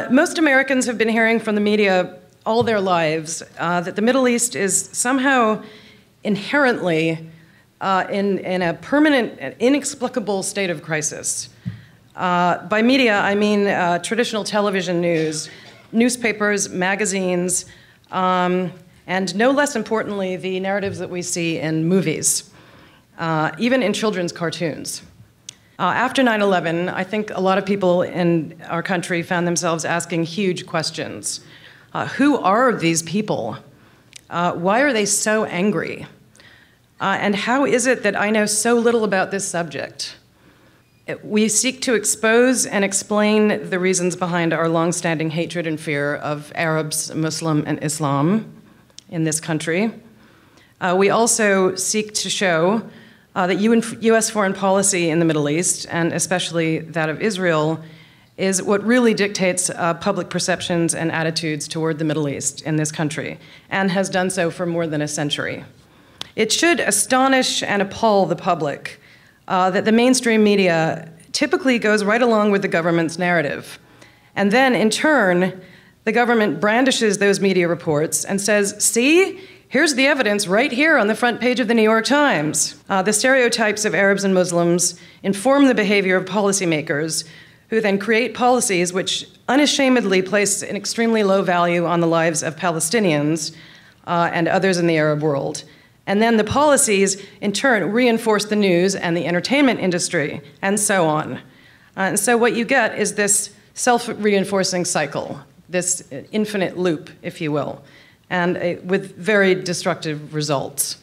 Most Americans have been hearing from the media all their lives that the Middle East is somehow inherently in a permanent, inexplicable state of crisis. By media, I mean traditional television news, newspapers, magazines, and no less importantly, the narratives that we see in movies, even in children's cartoons. After 9/11, I think a lot of people in our country found themselves asking huge questions. Who are these people? Why are they so angry? And how is it that I know so little about this subject? We seek to expose and explain the reasons behind our longstanding hatred and fear of Arabs, Muslim, and Islam in this country. We also seek to show that U.S. foreign policy in the Middle East, and especially that of Israel, is what really dictates public perceptions and attitudes toward the Middle East in this country, and has done so for more than a century. It should astonish and appall the public that the mainstream media typically goes right along with the government's narrative. And then, in turn, the government brandishes those media reports and says, see, here's the evidence right here on the front page of the New York Times. The stereotypes of Arabs and Muslims inform the behavior of policymakers, who then create policies which unashamedly place an extremely low value on the lives of Palestinians and others in the Arab world. And then the policies, in turn, reinforce the news and the entertainment industry, and so on. And so what you get is this self-reinforcing cycle, this infinite loop, if you will, and with very destructive results.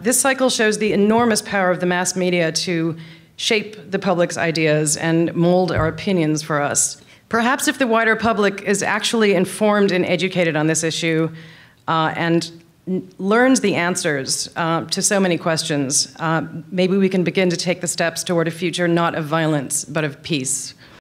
This cycle shows the enormous power of the mass media to shape the public's ideas and mold our opinions for us. Perhaps if the wider public is actually informed and educated on this issue and learns the answers to so many questions, maybe we can begin to take the steps toward a future not of violence, but of peace.